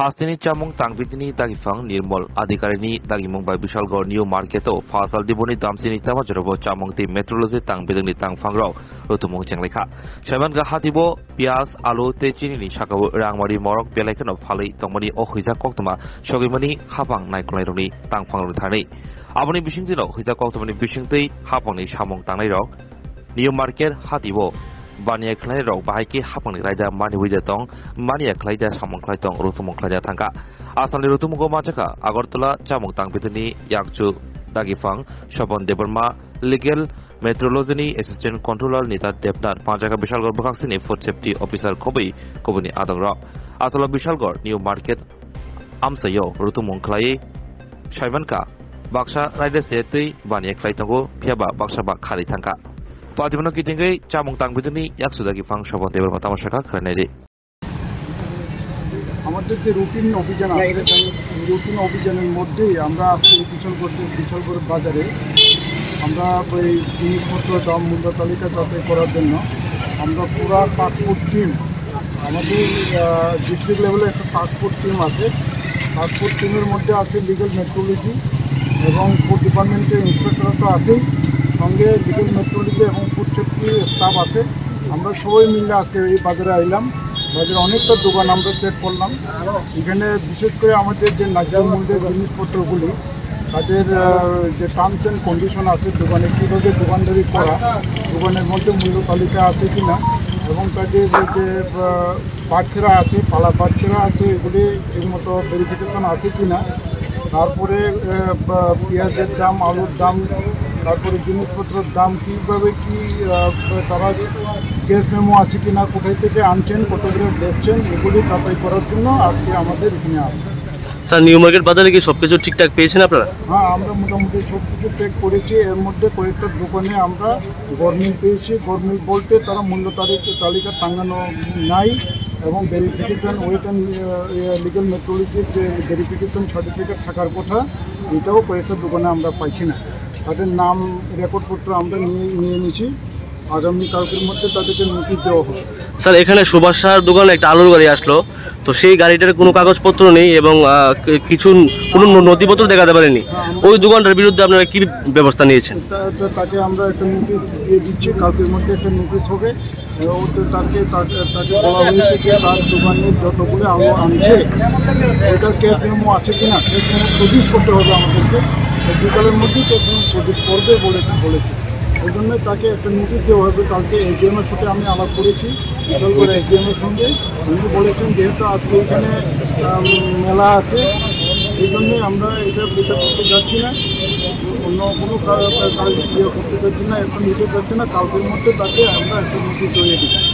Hastini Chamong Tangpitini Dagifang Nirmal Adhikarini Dagimong by Bishalgor New Marketo Fasal Diboni Damsini Tamajorobo Chamong Ti Metrology Tangbidani Tangfangrao Rutumong Changleka Shaman Gahatibo Pias Alu Techini Shakawu Rangmari Morok Pialakan of Hali Tomani Ohiza Koktama Shogimani Hapang Naikolani Tangfang Rutani Aboni Bishingino Hiza Koktomani Bishingti Hapani Shamong Tangairok New Market Hatibo Bania Clairo Bahiki Hapang Raja Mani Widatong Mania Claida Samong Claitong Rutumong Claja Tanka Asal Rutumongo Machaka Agortola Chamong Tangpitani Yakchu Dagifang Shopon Deberma Legal Metrology Assistant Controller Nita Debnat Panjaka Bishalgor Bakaksini Food Safety Officer Kobi Kobuni Adongra Asal Bishalgor New Market Amsayo Rutumong Clay Shaivanka Baksha Raida Seti Bania Claitongo Piaba Baksha Bakari Tanka Patimono Kitingai Chamong Tangbidani Yaksudagi Fang Shopon Deber Matamashaka Kranedi আমাদের যে routine অভিযান আছে routine অভিযানের মধ্যেই আমরা আজকে বিশালগড় বাজারে আমরা এই জিনিসপত্র দাম মূল্য তালিকা যাচাই করার জন্য আমরা পুরো পাসপোর্ট টিম আমাদের ডিস্ট্রিক্ট লেভেলে একটা পাসপোর্ট টিম আছে পাসপোর্ট টিমের মধ্যে আছে লিগ্যাল মেট্রোলজি এবং ফুড ডিপার্টমেন্টের ইন্সপেক্টর তো আছেই সঙ্গে লিগ্যাল মেট্রোলজি এবং ফুড সেফটি স্টাফ আছে আমরা সবাই মিলে আজকে এই বাজারে আইলাম বাজারে অনেকটা দোকান আমরা চেক করলাম এখানে বিশেষ করে আমাদের যে ন্যায্য মূল্যের জিনিসপত্রগুলি তাদের যে টার্মস অ্যান্ড কন্ডিশন আছে দোকানে কীভাবে দোকানদারি করা দোকানের মধ্যে মূল্য তালিকা আছে কি না এবং তাদের যে বাচ্চারা আছে পালা বাচ্চারা আছে এগুলি ঠিকমতো ভেরিফিকেশন আছে কি না তারপরে পেঁয়াজের দাম আলুর দাম তারপরে জিনিসপত্রের দাম কীভাবে কী তারা গ্যাস মেমো আছে কি না কোথায় থেকে আনছেন কতগুলো দেখছেন এগুলি যাচাই করার জন্য আজকে আমাদের এখানে আছে স্যার নিউ মার্কেট বাজারে কি সব কিছু ঠিকঠাক পেয়েছেন আপনারা হ্যাঁ আমরা মোটামুটি সব কিছু চেক করেছি এর মধ্যে কয়েকটা দোকানে আমরা গরমিল পেয়েছি গরমিল বলতে তারা মূল্য তালিকা টাঙানো নাই এবং ভেরিফিকেশন ওয়েট অ্যান্ড লিগ্যাল মেট্রোলজির যে ভেরিফিকেশন সার্টিফিকেট থাকার কথা এটাও কয়েকটা দোকানে আমরা পাইছি না তাদের নাম রেকর্ডপত্র আমরা নিয়ে নিয়েছি আগামীকালকের মধ্যে তাদেরকে নোটিশ দেওয়া হবে স্যার এখানে সুভাষ সাহার দোকানে একটা আলুর গাড়ি আসলো তো সেই গাড়িটার কোনো কাগজপত্র নেই এবং কোনো নথিপত্র দেখাতে পারেনি ওই দোকানটার বিরুদ্ধে আপনারা কী ব্যবস্থা নিয়েছেন তাকে আমরা একটা নোটিশ দিয়ে দিচ্ছি কালকের মধ্যে একটা নোটিশ হবে তাকে বলা হয়েছে যে তার দোকানে যতগুলো আলু আনছে ওটার ক্যাশ মেমো আছে কিনা ক্যাশ মেমো প্রডিউস করতে হবে আমাদেরকে বিকালের মধ্যেই ক্যাশ মেমো প্রডিউস করবে বলেছে ওই জন্য তাকে একটা নোটিশ দেওয়া হবে কালকে এজিএমের সাথে আমি আলাপ করেছি বিশালগড় এজিএমের সঙ্গে উনি বলেছেন যেহেতু আজকে এখানে মেলা আছে এই জন্যে আমরা এটা করতে যাচ্ছি না অন্য কোনো কাজ করতে যাচ্ছি না এখন নিতে যাচ্ছি না কালকের মধ্যে তাকে আমরা একটা নোটিশ দিয়ে দিই